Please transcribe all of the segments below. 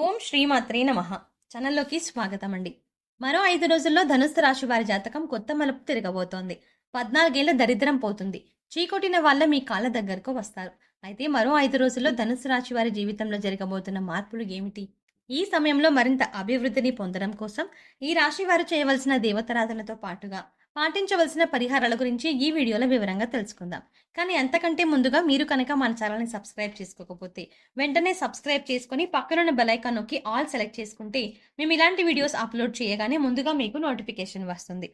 ఓం శ్రీమాత్రే నమః. ఛానల్లోకి స్వాగతం అండి. మరో 5 రోజుల్లో ధనుస్సు రాశి వారి జాతకం కొత్త మలుపు తిరగబోతోంది. 14 ఏళ్ల దరిద్రం పోతుంది. చీకొట్టిన వాళ్ళ మీ కాళ్ళ దగ్గరకు వస్తారు. అయితే మరో 5 రోజుల్లో ధనుస్సు రాశి వారి జీవితంలో జరగబోతున్న మార్పులు ఏమిటి? ఈ సమయంలో మరింత అభివృద్ధిని పొందడం కోసం ఈ రాశి వారు చేయవలసిన దేవతారాధనతో పాటుగా పాటించవలసిన పరిహారాల గురించి ఈ వీడియోలో వివరంగా తెలుసుకుందాం. కానీ అంతకంటే ముందుగా మీరు కనుక మన ఛానల్ని సబ్స్క్రైబ్ చేసుకోకపోతే వెంటనే సబ్స్క్రైబ్ చేసుకొని పక్కనున్న బెల్ ఐకాన్ నొక్కి ఆల్ సెలెక్ట్ చేసుకుంటే మేము ఇలాంటి వీడియోస్ అప్లోడ్ చేయగానే ముందుగా మీకు నోటిఫికేషన్ వస్తుంది.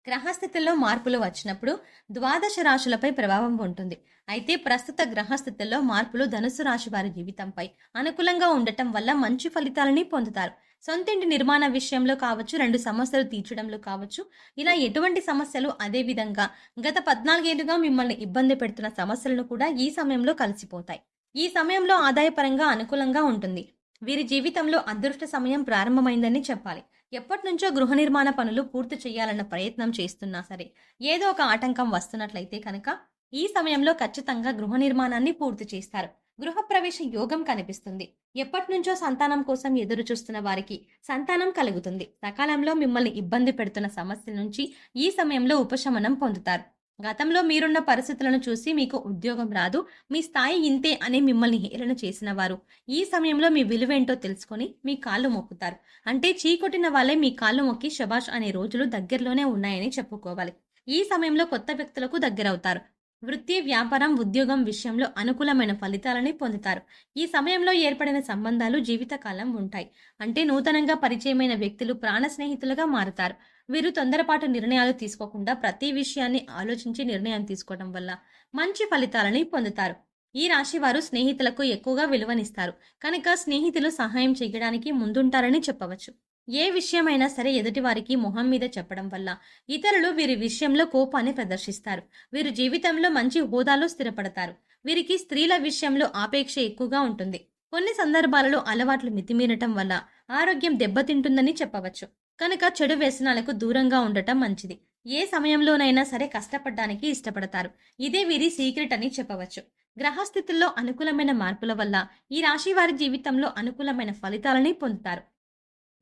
గ్రహస్థితుల్లో మార్పులు వచ్చినప్పుడు ద్వాదశ రాశులపై ప్రభావం ఉంటుంది. అయితే ప్రస్తుత గ్రహస్థితుల్లో మార్పులు ధనుస్సు రాశి వారి జీవితంపై అనుకూలంగా ఉండటం వల్ల మంచి ఫలితాలని పొందుతారు. సొంతింటి నిర్మాణ విషయంలో కావచ్చు, 2 సమస్యలు తీర్చడంలో కావచ్చు, ఇలా ఎటువంటి సమస్యలు, అదే విధంగా గత 14 ఏళ్లుగా మిమ్మల్ని ఇబ్బంది పెడుతున్న సమస్యలను కూడా ఈ సమయంలో కలిసిపోతాయి. ఈ సమయంలో ఆదాయపరంగా అనుకూలంగా ఉంటుంది. వీరి జీవితంలో అదృష్ట సమయం ప్రారంభమైందని చెప్పాలి. ఎప్పటినుంచో గృహ నిర్మాణ పనులు పూర్తి చేయాలన్న ప్రయత్నం చేస్తున్నా సరే ఏదో ఒక ఆటంకం వస్తున్నట్లయితే కనుక ఈ సమయంలో ఖచ్చితంగా గృహ నిర్మాణాన్ని పూర్తి చేస్తారు. గృహప్రవేశ యోగం కనిపిస్తుంది. ఎప్పటినుంచో సంతానం కోసం ఎదురు చూస్తున్న వారికి సంతానం కలుగుతుంది. సకాలంలో మిమ్మల్ని ఇబ్బంది పెడుతున్న సమస్యల నుంచి ఈ సమయంలో ఉపశమనం పొందుతారు. గతంలో మీరున్న పరిస్థితులను చూసి మీకు ఉద్యోగం రాదు, మీ స్థాయి ఇంతే అని మిమ్మల్ని హేళన చేసిన వారు ఈ సమయంలో మీ విలువేంటో తెలుసుకొని మీ కాళ్ళు మొక్కుతారు. అంటే చీకొట్టిన వాళ్ళే మీ కాళ్ళు మొక్కి శబాష్ అనే రోజులు దగ్గరలోనే ఉన్నాయని చెప్పుకోవాలి. ఈ సమయంలో కొత్త వ్యక్తులకు దగ్గరవుతారు. వృత్తి, వ్యాపారం, ఉద్యోగం విషయంలో అనుకూలమైన ఫలితాలని పొందుతారు. ఈ సమయంలో ఏర్పడిన సంబంధాలు జీవితకాలం ఉంటాయి. అంటే నూతనంగా పరిచయమైన వ్యక్తులు ప్రాణ స్నేహితులుగా మారుతారు. వీరు తొందరపాటు నిర్ణయాలు తీసుకోకుండా ప్రతి విషయాన్ని ఆలోచించి నిర్ణయం తీసుకోవడం వల్ల మంచి ఫలితాలని పొందుతారు. ఈ రాశి వారు స్నేహితులకు ఎక్కువగా విలువనిస్తారు కనుక స్నేహితులు సహాయం చేయడానికి ముందుంటారని చెప్పవచ్చు. ఏ విషయమైనా సరే ఎదుటి వారికి మొహం మీద చెప్పడం వల్ల ఇతరులు వీరి విషయంలో కోపాన్ని ప్రదర్శిస్తారు. వీరు జీవితంలో మంచి హోదాలో స్థిరపడతారు. వీరికి స్త్రీల విషయంలో ఆపేక్ష ఎక్కువగా ఉంటుంది. కొన్ని సందర్భాలలో అలవాట్లు మితిమీరటం వల్ల ఆరోగ్యం దెబ్బతింటుందని చెప్పవచ్చు. కనుక చెడు వ్యసనాలకు దూరంగా ఉండటం మంచిది. ఏ సమయంలోనైనా సరే కష్టపడడానికి ఇష్టపడతారు. ఇదే వీరి సీక్రెట్ అని చెప్పవచ్చు. గ్రహస్థితుల్లో అనుకూలమైన మార్పుల వల్ల ఈ రాశి వారి జీవితంలో అనుకూలమైన ఫలితాలని పొందుతారు.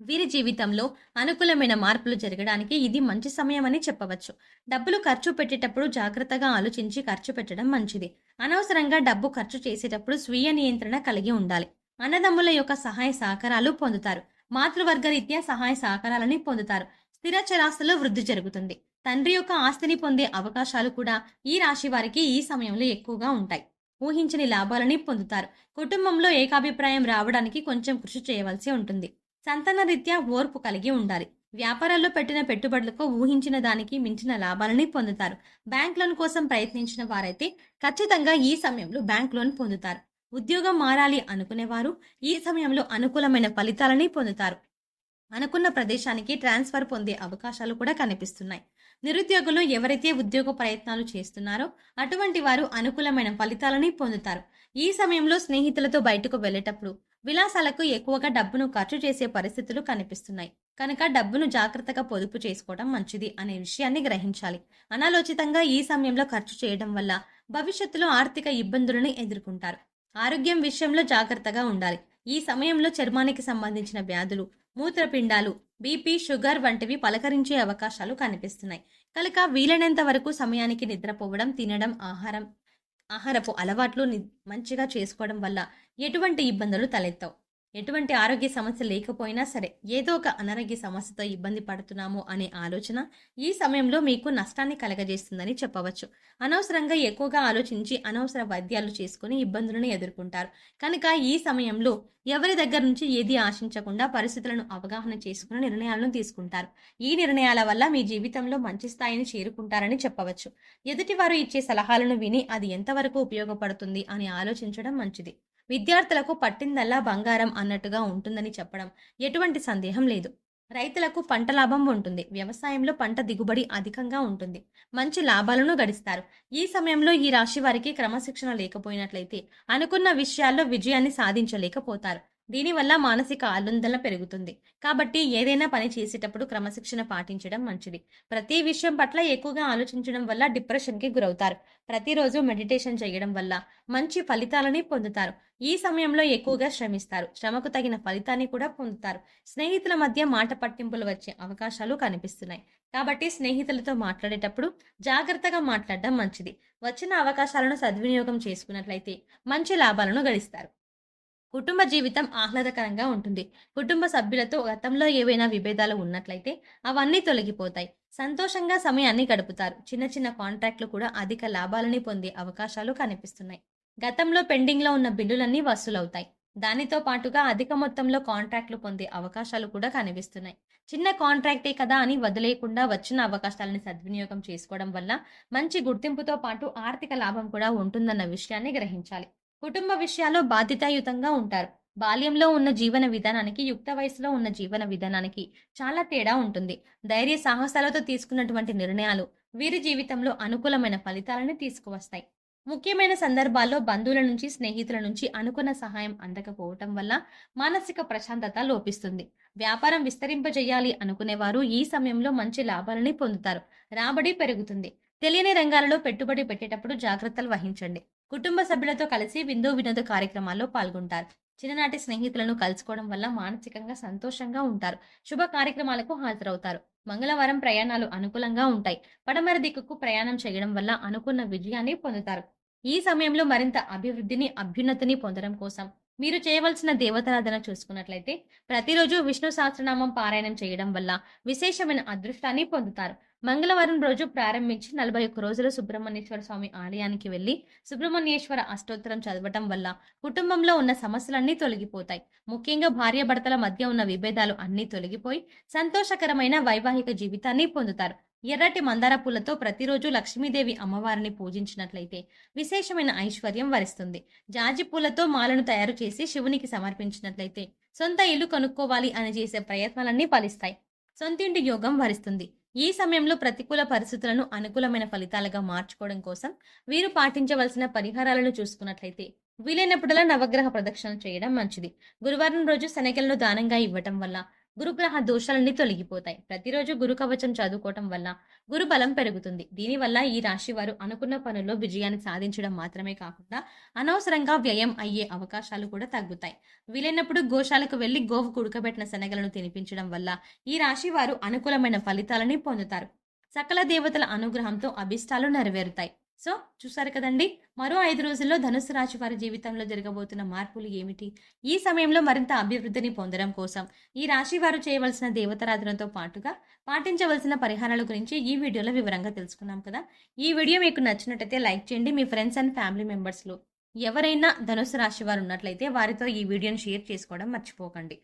వీరి జీవితంలో అనుకూలమైన మార్పులు జరగడానికి ఇది మంచి సమయం అని చెప్పవచ్చు. డబ్బులు ఖర్చు పెట్టేటప్పుడు జాగ్రత్తగా ఆలోచించి ఖర్చు పెట్టడం మంచిది. అనవసరంగా డబ్బు ఖర్చు చేసేటప్పుడు స్వీయ నియంత్రణ కలిగి ఉండాలి. అన్నదమ్ముల యొక్క సహాయ సహకారాలు పొందుతారు. మాతృవర్గ రీత్యా సహాయ సహకారాలని పొందుతారు. స్థిర చరాస్తులో వృద్ధి జరుగుతుంది. తండ్రి యొక్క ఆస్తిని పొందే అవకాశాలు కూడా ఈ రాశి వారికి ఈ సమయంలో ఎక్కువగా ఉంటాయి. ఊహించని లాభాలని పొందుతారు. కుటుంబంలో ఏకాభిప్రాయం రావడానికి కొంచెం కృషి చేయవలసి ఉంటుంది. సంతాన రీత్యా ఓర్పు కలిగి ఉండాలి. వ్యాపారాల్లో పెట్టిన పెట్టుబడులకు ఊహించిన దానికి మించిన లాభాలని పొందుతారు. బ్యాంక్ లోన్ కోసం ప్రయత్నించిన వారైతే ఖచ్చితంగా ఈ సమయంలో బ్యాంక్ లోన్ పొందుతారు. ఉద్యోగం మారాలి అనుకునేవారు ఈ సమయంలో అనుకూలమైన ఫలితాలని పొందుతారు. అనుకున్న ప్రదేశానికి ట్రాన్స్ఫర్ పొందే అవకాశాలు కూడా కనిపిస్తున్నాయి. నిరుద్యోగులు ఎవరైతే ఉద్యోగ ప్రయత్నాలు చేస్తున్నారో అటువంటి వారు అనుకూలమైన ఫలితాలని పొందుతారు. ఈ సమయంలో స్నేహితులతో బయటకు వెళ్ళేటప్పుడు విలాసాలకు ఎక్కువగా డబ్బును ఖర్చు చేసే పరిస్థితులు కనిపిస్తున్నాయి. కనుక డబ్బును జాగ్రత్తగా పొదుపు చేసుకోవడం మంచిది అనే విషయాన్ని గ్రహించాలి. అనాలోచితంగా ఈ సమయంలో ఖర్చు చేయడం వల్ల భవిష్యత్తులో ఆర్థిక ఇబ్బందులను ఎదుర్కొంటారు. ఆరోగ్యం విషయంలో జాగ్రత్తగా ఉండాలి. ఈ సమయంలో చర్మానికి సంబంధించిన వ్యాధులు, మూత్రపిండాలు, బీపీ, షుగర్ వంటివి పలకరించే అవకాశాలు కనిపిస్తున్నాయి. కనుక వీలైనంత వరకు సమయానికి నిద్రపోవడం, తినడం, ఆహారపు అలవాట్లు మంచిగా చేసుకోవడం వల్ల ఎటువంటి ఇబ్బందులు తలెత్తవు. ఎటువంటి ఆరోగ్య సమస్య లేకపోయినా సరే ఏదో ఒక అనారోగ్య సమస్యతో ఇబ్బంది పడుతున్నాము అనే ఆలోచన ఈ సమయంలో మీకు నష్టాన్ని కలగజేస్తుందని చెప్పవచ్చు. అనవసరంగా ఎక్కువగా ఆలోచించి అనవసర వైద్యాలు చేసుకుని ఇబ్బందులను ఎదుర్కొంటారు. కనుక ఈ సమయంలో ఎవరి దగ్గర నుంచి ఏది ఆశించకుండా పరిస్థితులను అవగాహన చేసుకుని నిర్ణయాలను తీసుకుంటారు. ఈ నిర్ణయాల వల్ల మీ జీవితంలో మంచి స్థాయిని చేరుకుంటారని చెప్పవచ్చు. ఎదుటివారు ఇచ్చే సలహాలను విని అది ఎంతవరకు ఉపయోగపడుతుంది అని ఆలోచించడం మంచిది. విద్యార్థులకు పట్టిందల్లా బంగారం అన్నట్టుగా ఉంటుందని చెప్పడం ఎటువంటి సందేహం లేదు. రైతులకు పంట లాభం ఉంటుంది. వ్యవసాయంలో పంట దిగుబడి అధికంగా ఉంటుంది. మంచి లాభాలను గడిస్తారు. ఈ సమయంలో ఈ రాశి వారికి క్రమశిక్షణ లేకపోయినట్లయితే అనుకున్న విషయాల్లో విజయాన్ని సాధించలేకపోతారు. దీనివల్ల మానసిక ఆందోళన పెరుగుతుంది. కాబట్టి ఏదైనా పని చేసేటప్పుడు క్రమశిక్షణ పాటించడం మంచిది. ప్రతి విషయం పట్ల ఎక్కువగా ఆలోచించడం వల్ల డిప్రెషన్‌కి గురవుతారు. ప్రతిరోజు మెడిటేషన్ చేయడం వల్ల మంచి ఫలితాలని పొందుతారు. ఈ సమయంలో ఎక్కువగా శ్రమిస్తారు. శ్రమకు తగిన ఫలితాన్ని కూడా పొందుతారు. స్నేహితుల మధ్య మాట పట్టింపులు వచ్చే అవకాశాలు కనిపిస్తున్నాయి. కాబట్టి స్నేహితులతో మాట్లాడేటప్పుడు జాగ్రత్తగా మాట్లాడడం మంచిది. వచ్చిన అవకాశాలను సద్వినియోగం చేసుకున్నట్లయితే మంచి లాభాలను గడిస్తారు. కుటుంబ జీవితం ఆహ్లాదకరంగా ఉంటుంది. కుటుంబ సభ్యులతో గతంలో ఏవైనా విభేదాలు ఉన్నట్లయితే అవన్నీ తొలగిపోతాయి. సంతోషంగా సమయాన్ని గడుపుతారు. చిన్న చిన్న కాంట్రాక్ట్‌లు కూడా అధిక లాభాలని పొందే అవకాశాలు కనిపిస్తున్నాయి. గతంలో పెండింగ్‌లో ఉన్న బిల్లులన్నీ వసూలవుతాయి. దానితో పాటుగా అధిక మొత్తంలో కాంట్రాక్ట్‌లు పొందే అవకాశాలు కూడా కనిపిస్తున్నాయి. చిన్న కాంట్రాక్టే కదా అని వదిలేయకుండా వచ్చిన అవకాశాలను సద్వినియోగం చేసుకోవడం వల్ల మంచి గుర్తింపుతో పాటు ఆర్థిక లాభం కూడా ఉంటుందన్న విషయాన్ని గ్రహించాలి. కుటుంబ విషయాల్లో బాధ్యతాయుతంగా ఉంటారు. బాల్యంలో ఉన్న జీవన విధానానికి, యుక్త వయసులో ఉన్న జీవన విధానానికి చాలా తేడా ఉంటుంది. ధైర్య సాహసాలతో తీసుకున్నటువంటి నిర్ణయాలు వీరి జీవితంలో అనుకూలమైన ఫలితాలను తీసుకువస్తాయి. ముఖ్యమైన సందర్భాల్లో బంధువుల నుంచి, స్నేహితుల నుంచి అనుకున్న సహాయం అందకపోవటం వల్ల మానసిక ప్రశాంతత లోపిస్తుంది. వ్యాపారం విస్తరింపజేయాలి అనుకునేవారు ఈ సమయంలో మంచి లాభాలని పొందుతారు. రాబడి పెరుగుతుంది. తెలియని రంగాలలో పెట్టుబడి పెట్టేటప్పుడు జాగ్రత్తలు వహించండి. కుటుంబ సభ్యులతో కలిసి విందు వినోద కార్యక్రమాల్లో పాల్గొంటారు. చిన్ననాటి స్నేహితులను కలుసుకోవడం వల్ల మానసికంగా సంతోషంగా ఉంటారు. శుభ కార్యక్రమాలకు హాజరవుతారు. మంగళవారం ప్రయాణాలు అనుకూలంగా ఉంటాయి. పడమర దిక్కుకు ప్రయాణం చేయడం వల్ల అనుకున్న విజయాన్ని పొందుతారు. ఈ సమయంలో మరింత అభివృద్ధిని, అభ్యున్నతిని పొందడం కోసం మీరు చేయవలసిన దేవతారాధన చూసుకున్నట్లయితే ప్రతిరోజు విష్ణు సహస్రనామం పారాయణం చేయడం వల్ల విశేషమైన అదృష్టాన్ని పొందుతారు. మంగళవారం రోజు ప్రారంభించి 41 రోజులు సుబ్రహ్మణ్యేశ్వర స్వామి ఆలయానికి వెళ్లి సుబ్రహ్మణ్యేశ్వర అష్టోత్తరం చదవటం వల్ల కుటుంబంలో ఉన్న సమస్యలన్నీ తొలగిపోతాయి. ముఖ్యంగా భార్యాభర్తల మధ్య ఉన్న విభేదాలు అన్నీ తొలగిపోయి సంతోషకరమైన వైవాహిక జీవితాన్ని పొందుతారు. ఎర్రటి మందార పూలతో ప్రతిరోజు లక్ష్మీదేవి అమ్మవారిని పూజించినట్లయితే విశేషమైన ఐశ్వర్యం వరిస్తుంది. జాజి పూలతో మాలను తయారు చేసి శివునికి సమర్పించినట్లయితే సొంత ఇల్లు కొనుక్కోవాలి అని చేసే ప్రయత్నాలన్నీ ఫలిస్తాయి. సొంతింటి యోగం వరిస్తుంది. ఈ సమయంలో ప్రతికూల పరిస్థితులను అనుకూలమైన ఫలితాలుగా మార్చుకోవడం కోసం వీరు పాటించవలసిన పరిహారాలను చూసుకున్నట్లయితే వీలైనప్పుడల్లా నవగ్రహ ప్రదక్షిణ చేయడం మంచిది. గురువారం రోజు శనగలను దానంగా ఇవ్వటం వల్ల గురుగ్రహ దోషాలన్నీ తొలగిపోతాయి. ప్రతిరోజు గురు కవచం చదువుకోవటం వల్ల గురు బలం పెరుగుతుంది. దీనివల్ల ఈ రాశి వారు అనుకున్న పనుల్లో విజయాన్ని సాధించడం మాత్రమే కాకుండా అనవసరంగా వ్యయం అయ్యే అవకాశాలు కూడా తగ్గుతాయి. వీలైనప్పుడు గోశాలకు వెళ్లి గోవుకు ఉడకబెట్టిన శనగలను తినిపించడం వల్ల ఈ రాశి వారు అనుకూలమైన ఫలితాలని పొందుతారు. సకల దేవతల అనుగ్రహంతో అభిష్టాలు నెరవేరుతాయి. సో చూసారు కదండి, మరో 5 రోజుల్లో ధనుసు రాశి వారి జీవితంలో జరగబోతున్న మార్పులు ఏమిటి? ఈ సమయంలో మరింత అభివృద్ధిని పొందడం కోసం ఈ రాశి వారు చేయవలసిన దేవతారాధనతో పాటుగా పాటించవలసిన పరిహారాల గురించి ఈ వీడియోలో వివరంగా తెలుసుకున్నాం కదా. ఈ వీడియో మీకు నచ్చినట్టయితే లైక్ చేయండి. మీ ఫ్రెండ్స్ అండ్ ఫ్యామిలీ మెంబర్స్లో ఎవరైనా ధనుసు రాశి వారు ఉన్నట్లయితే వారితో ఈ వీడియోని షేర్ చేసుకోవడం మర్చిపోకండి.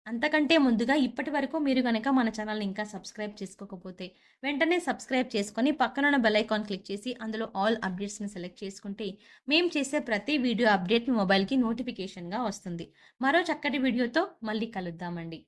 అంతకంటే ముందుగా ఇప్పటి వరకు మీరు గనక మన ఛానల్ని ఇంకా సబ్స్క్రైబ్ చేసుకోకపోతే వెంటనే సబ్స్క్రైబ్ చేసుకొని పక్కనున్న బెల్ ఐకాన్ క్లిక్ చేసి అందులో ఆల్ అప్డేట్స్ని సెలెక్ట్ చేసుకుంటే మేము చేసే ప్రతి వీడియో అప్డేట్ మీ మొబైల్కి నోటిఫికేషన్గా వస్తుంది. మరో చక్కటి వీడియోతో మళ్ళీ కలుద్దామండి.